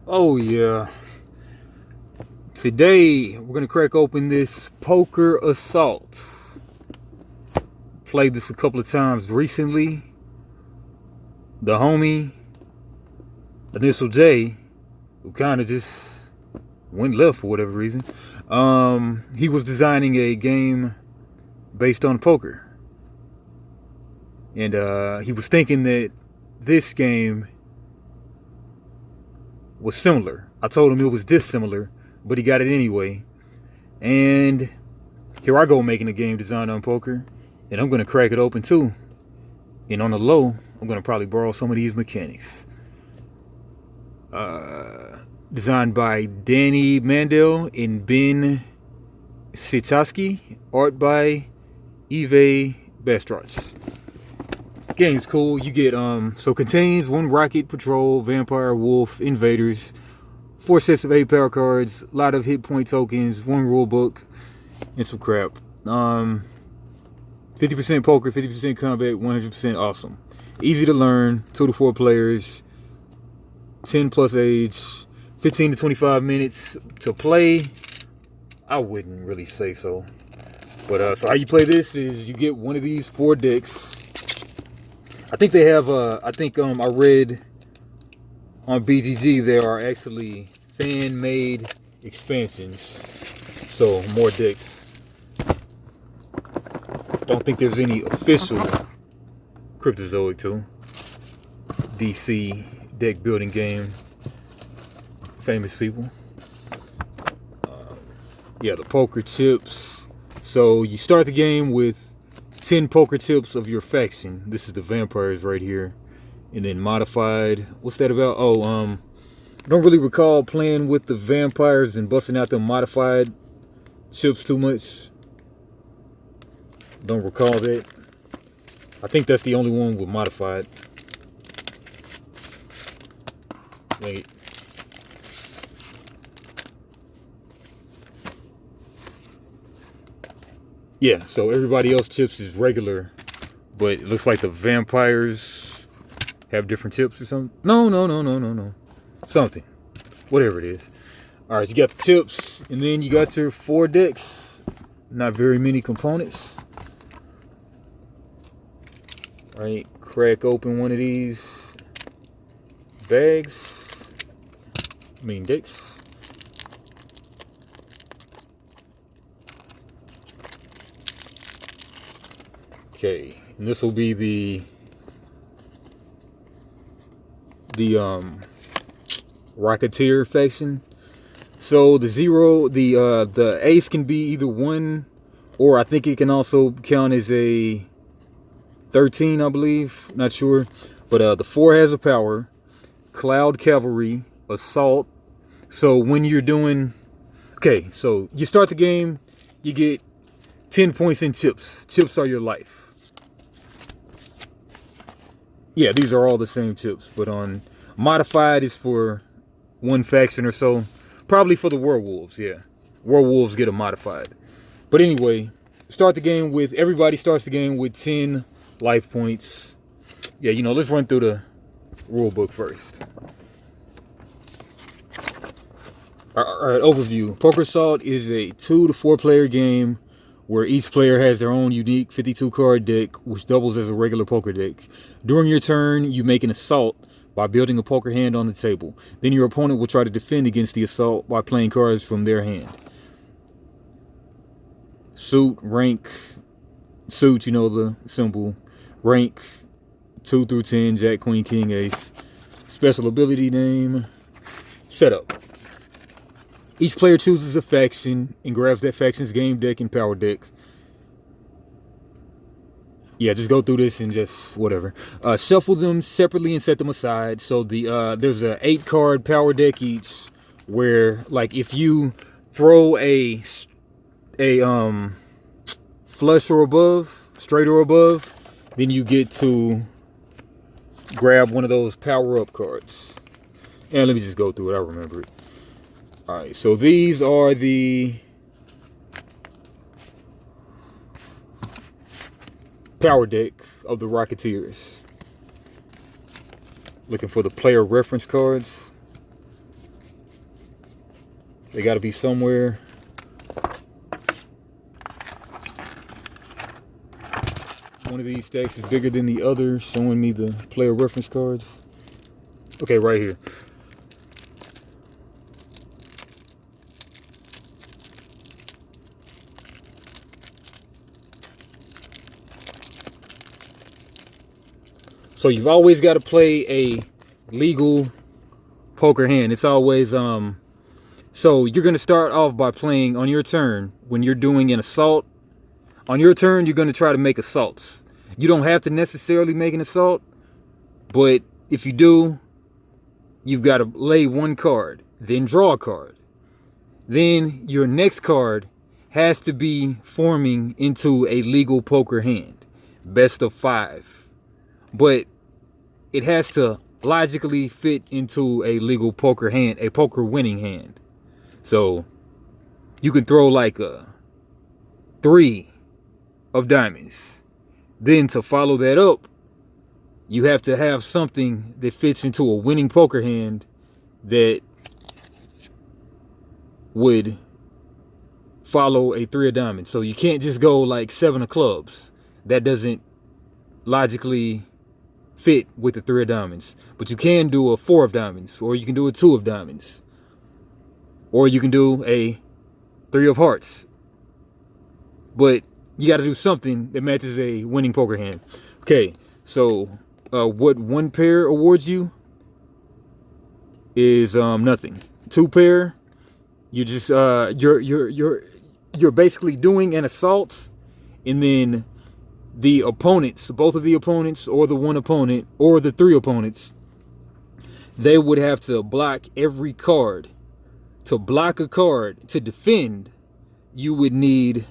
Oh yeah. Today we're gonna crack open this Poker Assault. Played this a couple of times recently. The homie, Initial J, who kind of just went left for whatever reason. He was designing a game based on poker, and he was thinking that this game was similar. I told him it was dissimilar, but he got it anyway. And here I go making a game designed on poker, and I'm gonna crack it open too. And on the low, I'm gonna probably borrow some of these mechanics. Designed by Danny Mandel and Ben Sichaski. Art by Eve Bestrats. Game's cool. You get so contains one rocket, patrol, vampire, wolf, invaders, 4 sets of 8 power cards, a lot of hit point tokens, 1 rule book, and some crap. 50% poker, 50% combat, 100% awesome. Easy to learn, 2 to 4 players, 10 plus age, 15 to 25 minutes to play. I wouldn't really say so. But so how you play this is you get one of these 4 decks. I think they have I read on BGG there are actually fan-made expansions. So more decks. Don't think there's any official Cryptozoic too. DC deck building game. Famous people. Yeah, the poker chips. So you start the game with 10 poker chips of your faction. This is the vampires right here. And then modified. What's that about? Oh, I don't really recall playing with the vampires and busting out the modified chips too much. Don't recall that. I think that's the only one with modified. Wait. Yeah, so everybody else chips is regular, but it looks like the vampires have different chips or something. No. Something. Whatever it is. Alright, you got the chips, and then you got your 4 decks. Not very many components. Alright, crack open one of these bags. Decks. Okay, and this will be the Rocketeer faction. So the ace can be either 1, or I think it can also count as a 13, I believe. Not sure, but the 4 has a power. Cloud Cavalry, Assault. So when you're doing, okay, so you start the game, you get 10 points in chips. Chips are your life. Yeah, these are all the same chips, but on modified is for 1 faction or so. Probably for the werewolves, yeah. Werewolves get a modified. But anyway, everybody starts the game with 10 life points. Yeah, let's run through the rule book first. Alright, overview. Poker Assault is a 2 to 4 player game where each player has their own unique 52 card deck, which doubles as a regular poker deck. During your turn, you make an assault by building a poker hand on the table. Then your opponent will try to defend against the assault by playing cards from their hand. Suit, rank, suit, the symbol. Rank, 2 through 10, Jack, Queen, King, Ace. Special ability name. Setup. Each player chooses a faction and grabs that faction's game deck and power deck. Yeah, just go through this and just whatever. Shuffle them separately and set them aside. So there's a 8 card power deck each, where like if you throw a flush or above, straight or above, then you get to grab one of those power up cards. And let me just go through it. I remember it. All right, so these are the power deck of the Rocketeers. Looking for the player reference cards. They got to be somewhere. One of these stacks is bigger than the other, showing me the player reference cards. Okay, right here. So you've always got to play a legal poker hand. It's always so you're going to start off by playing on your turn. When you're doing an assault, on your turn you're going to try to make assaults. You don't have to necessarily make an assault, but if you do, you've got to lay one card, then draw a card. Then your next card has to be forming into a legal poker hand, best of 5. But it has to logically fit into a legal poker hand, a poker winning hand. So you can throw like a 3 of diamonds. Then to follow that up, you have to have something that fits into a winning poker hand that would follow a 3 of diamonds. So you can't just go like 7 of clubs. That doesn't logically fit with the 3 of diamonds. But you can do a 4 of diamonds, or you can do a 2 of diamonds, or you can do a 3 of hearts. But you got to do something that matches a winning poker hand. Okay, so what 1 pair awards you is nothing. 2 pair, you just you're basically doing an assault, and then the opponents, both of the opponents, or the one opponent, or the 3 opponents, they would have to block every card. To block a card, to defend, you would need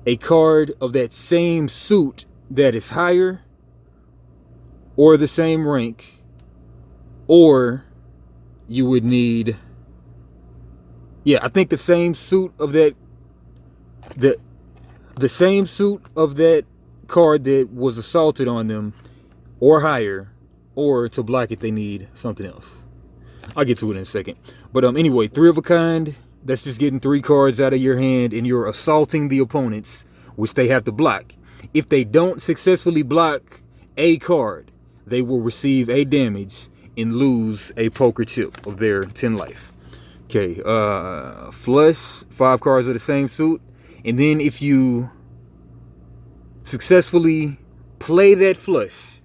a card of that same suit that is higher, or the same rank, or you would need, yeah, I think the same suit of that, the same suit of that card that was assaulted on them, or higher, or to block it they need something else. I'll get to it in a second. But anyway, 3 of a kind, that's just getting 3 cards out of your hand, and you're assaulting the opponents, which they have to block. If they don't successfully block a card, they will receive a damage and lose a poker chip of their 10 life. Okay, flush, 5 cards of the same suit. And then if you successfully play that flush,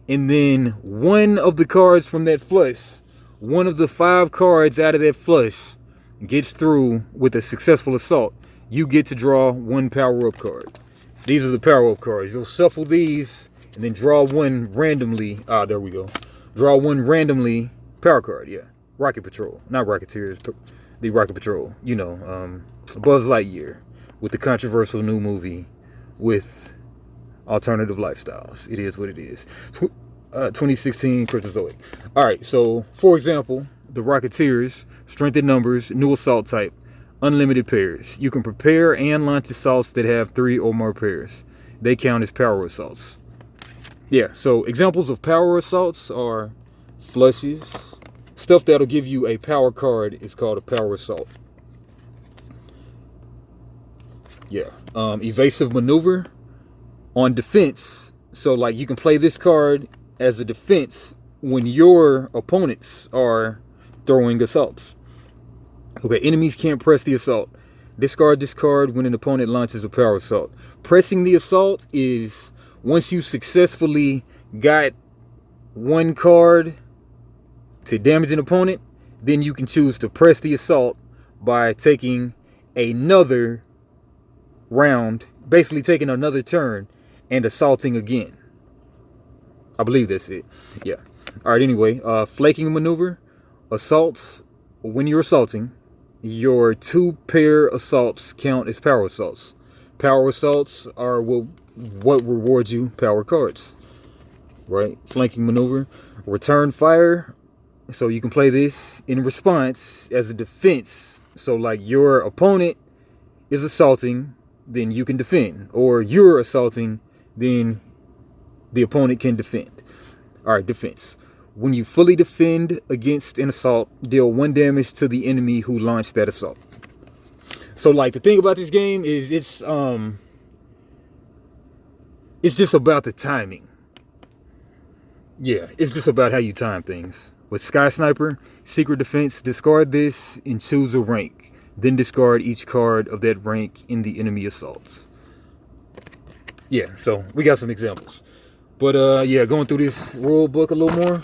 and then one of the cards from that flush, one of the 5 cards out of that flush gets through with a successful assault, you get to draw 1 power-up card. These are the power-up cards. You'll shuffle these and then draw 1 randomly. There we go. Draw 1 randomly power card, yeah. Rocket Patrol. Not Rocketeers, but the Rocket Patrol. You know, Buzz Lightyear with the controversial new movie with alternative lifestyles. It is what it is. 2016 Cryptozoic. All right, so for example, the Rocketeers, strength in numbers, new assault type, unlimited pairs. You can prepare and launch assaults that have 3 or more pairs. They count as power assaults. Yeah, so examples of power assaults are flushes. Stuff that'll give you a power card is called a power assault. Yeah, evasive maneuver on defense. So like you can play this card as a defense when your opponents are throwing assaults. Okay, enemies can't press the assault. Discard this card when an opponent launches a power assault. Pressing the assault is once you successfully got 1 card to damage an opponent, then you can choose to press the assault by taking another round, basically taking another turn and assaulting again. I believe that's it. Yeah. All right, anyway, flaking maneuver, assaults. When you're assaulting, your 2 pair assaults count as power assaults. Power assaults are what rewards you power cards, right? Flanking maneuver, return fire. So you can play this in response as a defense. So like your opponent is assaulting, then you can defend, or you're assaulting, then the opponent can defend. All right, defense. When you fully defend against an assault, deal 1 damage to the enemy who launched that assault. So like the thing about this game is it's just about the timing. Yeah, it's just about how you time things. With Sky Sniper, Secret Defense, discard this and choose a rank. Then discard each card of that rank in the enemy assaults. Yeah, so we got some examples. But yeah, going through this rule book a little more.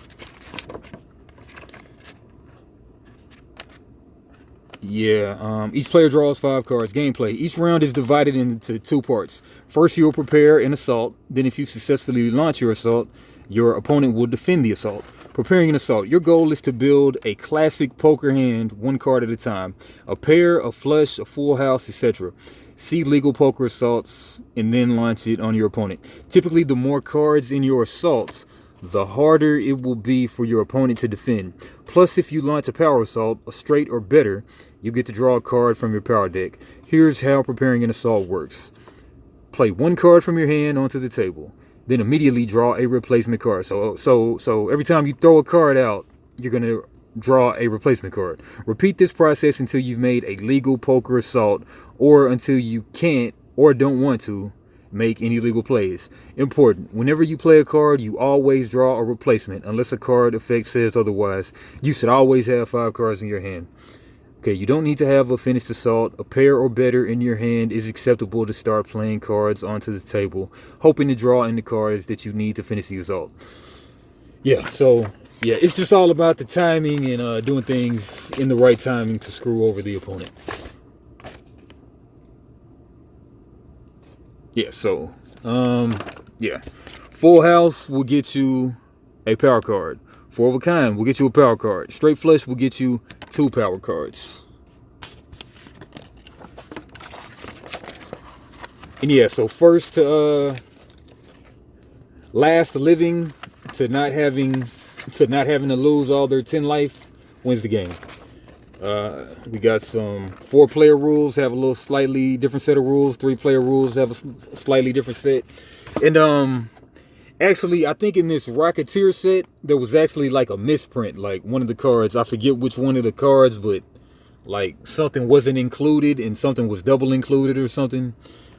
Yeah, each player draws 5 cards. Gameplay. Each round is divided into 2 parts. First, you'll prepare an assault. Then, if you successfully launch your assault, your opponent will defend the assault. Preparing an assault. Your goal is to build a classic poker hand 1 card at a time. A pair, a flush, a full house, etc. See legal poker assaults and then launch it on your opponent. Typically, the more cards in your assaults, the harder it will be for your opponent to defend. Plus, if you launch a power assault, a straight or better, you get to draw a card from your power deck. Here's how preparing an assault works. Play 1 card from your hand onto the table. Then immediately draw a replacement card. So every time you throw a card out, you're going to draw a replacement card. Repeat this process until you've made a legal poker assault or until you can't or don't want to make any legal plays. Important, whenever you play a card, you always draw a replacement unless a card effect says otherwise. You should always have 5 cards in your hand. Okay, you don't need to have a finished assault. A pair or better in your hand is acceptable to start playing cards onto the table, hoping to draw in the cards that you need to finish the assault. Yeah, so yeah, it's just all about the timing and doing things in the right timing to screw over the opponent. Yeah, so yeah, full house will get you a power card. 4 of a kind will get you a power card. Straight flush will get you 2 power cards. And yeah, so first to last living to not having to lose all their 10 life wins the game. We got some 4-player rules have a little slightly different set of rules. 3-player rules have a slightly different set. And actually, I think in this Rocketeer set, there was actually like a misprint. Like one of the cards, I forget which one of the cards, but like something wasn't included and something was double included or something.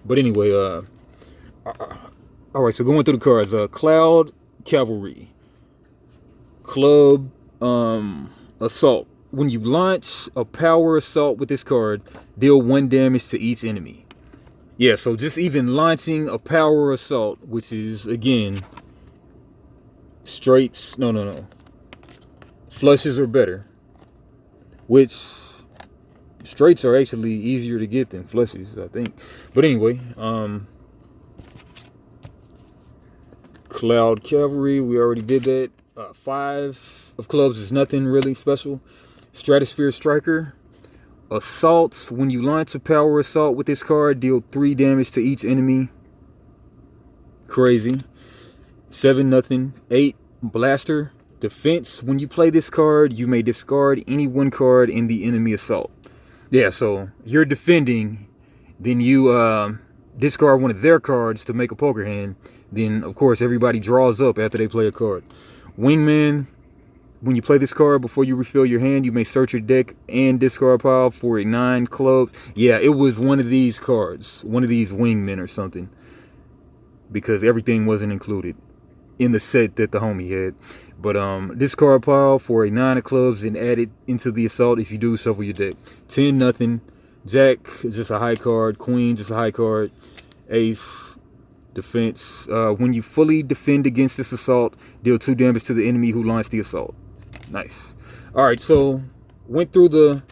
But anyway, all right, so going through the cards, Cloud Cavalry, Club Assault. When you launch a power assault with this card, deal 1 damage to each enemy. Yeah, so just even launching a power assault, which is, again, straights, no. Flushes are better. Which, straights are actually easier to get than flushes, I think. But anyway, Cloud Cavalry, we already did that. 5 of clubs is nothing really special. Stratosphere Striker. Assaults. When you launch a power assault with this card, deal 3 damage to each enemy. Crazy. 7-0. 8. Blaster. Defense. When you play this card, you may discard any 1 card in the enemy assault. Yeah, so you're defending, then you discard one of their cards to make a poker hand. Then, of course, everybody draws up after they play a card. Wingman. When you play this card, before you refill your hand, you may search your deck and discard pile for a 9 clubs. Yeah, it was one of these cards. One of these wingmen or something. Because everything wasn't included in the set that the homie had. But discard pile for a 9 of clubs and add it into the assault. If you do, shuffle your deck. 10-0. Jack is just a high card. Queen, just a high card. Ace. Defense. When you fully defend against this assault, deal 2 damage to the enemy who launched the assault. Nice. All right, so went through the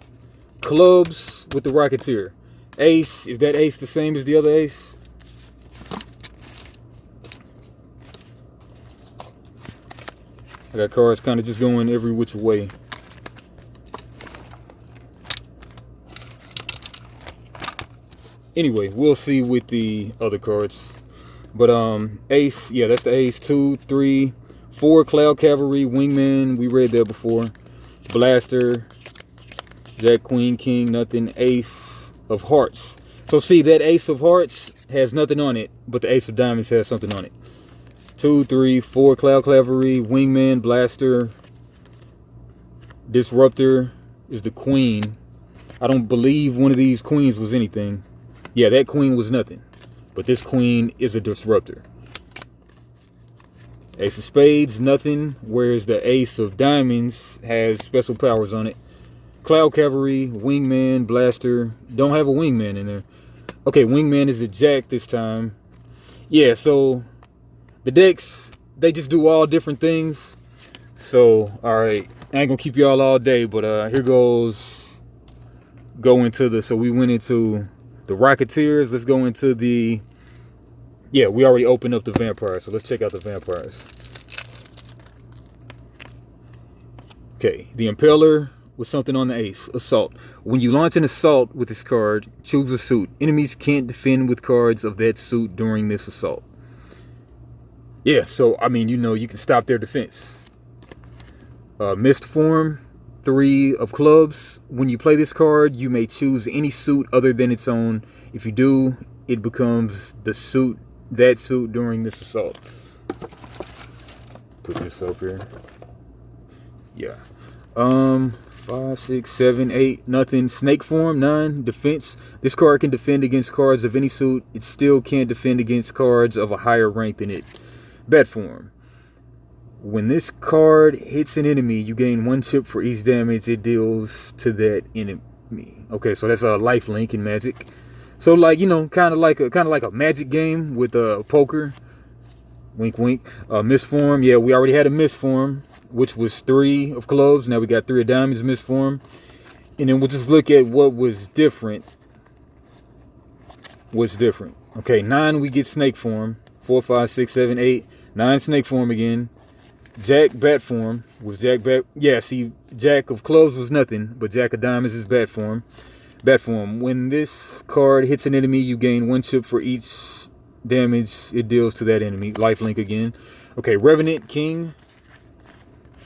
clubs with the Rocketeer. Ace, is that ace the same as the other ace? I got cards kind of just going every which way. Anyway, we'll see with the other cards. But ace, yeah, that's the ace. 2, 3, 4 Cloud Cavalry, Wingman, we read that before. Blaster, Jack, Queen, King, nothing. Ace of Hearts. So see, that Ace of Hearts has nothing on it, but the Ace of Diamonds has something on it. 2, 3, 4 Cloud Cavalry, Wingman, Blaster, Disruptor is the Queen. I don't believe one of these queens was anything. Yeah, that queen was nothing. But this queen is a disruptor. Ace of Spades, nothing. Whereas the Ace of Diamonds has special powers on it. Cloud Cavalry, Wingman, Blaster. Don't have a Wingman in there. Okay, Wingman is a Jack this time. Yeah, so the decks, they just do all different things. So, alright. I ain't gonna keep y'all all day, but here goes. So we went into the Rocketeers. Let's go into the. Yeah, we already opened up the Vampires, so let's check out the Vampires. Okay, the Impaler with something on the Ace. Assault. When you launch an assault with this card, choose a suit. Enemies can't defend with cards of that suit during this assault. Yeah, so, I mean, you know, you can stop their defense. Mist Form, 3 of clubs. When you play this card, you may choose any suit other than its own. If you do, it becomes the suit, that suit during this assault. Put this up here. Yeah. 5, 6, 7, 8, nothing. Snake Form, 9, defense. This card can defend against cards of any suit. It still can't defend against cards of a higher rank than it. Bat Form. When this card hits an enemy, you gain 1 chip for each damage it deals to that enemy. Okay, so that's a life link in Magic. So, like, you know, kind of like a Magic game with poker. Wink, wink. Mist Form. Yeah, we already had a Mist Form, which was 3 of clubs. Now we got 3 of diamonds Mist Form, and then we'll just look at what was different. What's different? Okay, 9 we get Snake Form. 4, 5, 6, 7, 8. 9 Snake Form again. Jack Bat Form was Jack Bat. Yeah, see, Jack of clubs was nothing, but Jack of diamonds is Bat Form. Bat Form. When this card hits an enemy, you gain 1 chip for each damage it deals to that enemy. Lifelink again. Okay, Revenant King.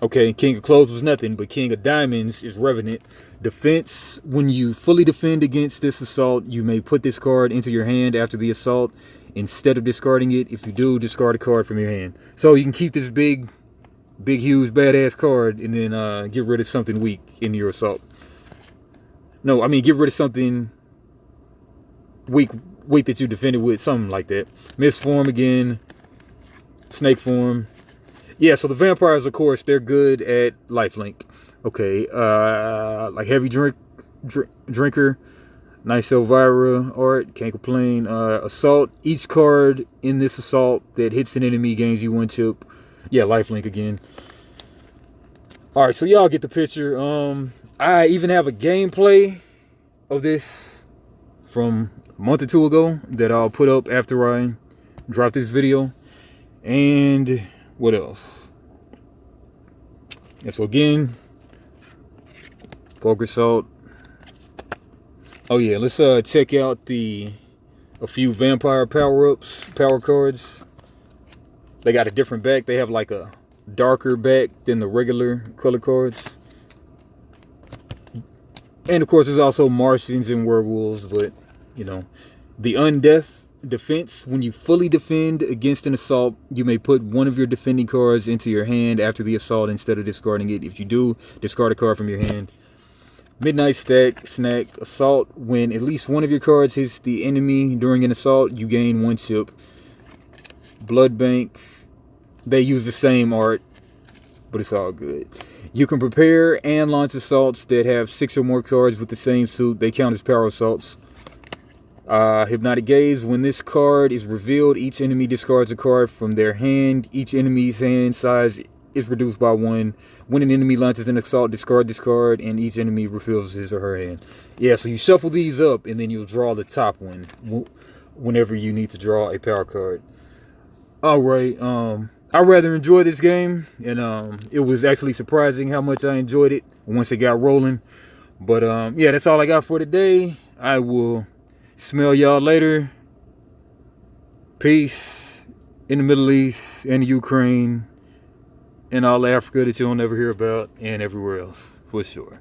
Okay, King of clubs was nothing, but King of diamonds is Revenant. Defense. When you fully defend against this assault, you may put this card into your hand after the assault instead of discarding it. If you do, discard a card from your hand. So you can keep this big, huge, badass card and then get rid of something weak in your assault. No, I mean, get rid of something weak that you defended with, something like that. Mist Form again. Snake Form. Yeah, so the Vampires, of course, they're good at lifelink. Okay, like Heavy Drinker. Nice Elvira art, can't complain. Assault. Each card in this assault that hits an enemy gains you 1 chip. Yeah, lifelink again. Alright, so y'all get the picture. I even have a gameplay of this from a month or 2 ago that I'll put up after I drop this video. And what else? And so again, Poker Salt. Oh yeah, let's check out a few Vampire power-ups, power cards. They got a different back. They have like a darker back than the regular color cards. And of course, there's also Martians and werewolves, but you know, the Undeath defense. When you fully defend against an assault, you may put 1 of your defending cards into your hand after the assault instead of discarding it. If you do, discard a card from your hand. Midnight Snack. Assault. When at least 1 of your cards hits the enemy during an assault, you gain 1 chip. Blood Bank. They use the same art, but it's all good. You can prepare and launch assaults that have 6 or more cards with the same suit. They count as power assaults. Hypnotic Gaze. When this card is revealed, each enemy discards a card from their hand. Each enemy's hand size is reduced by 1. When an enemy launches an assault, discard this card, and each enemy refills his or her hand. Yeah, so you shuffle these up, and then you'll draw the top one whenever you need to draw a power card. Alright, I rather enjoy this game, and it was actually surprising how much I enjoyed it once it got rolling. But yeah, that's all I got for today. I will smell y'all later. Peace in the Middle East and Ukraine and all Africa that you'll never hear about, and everywhere else for sure.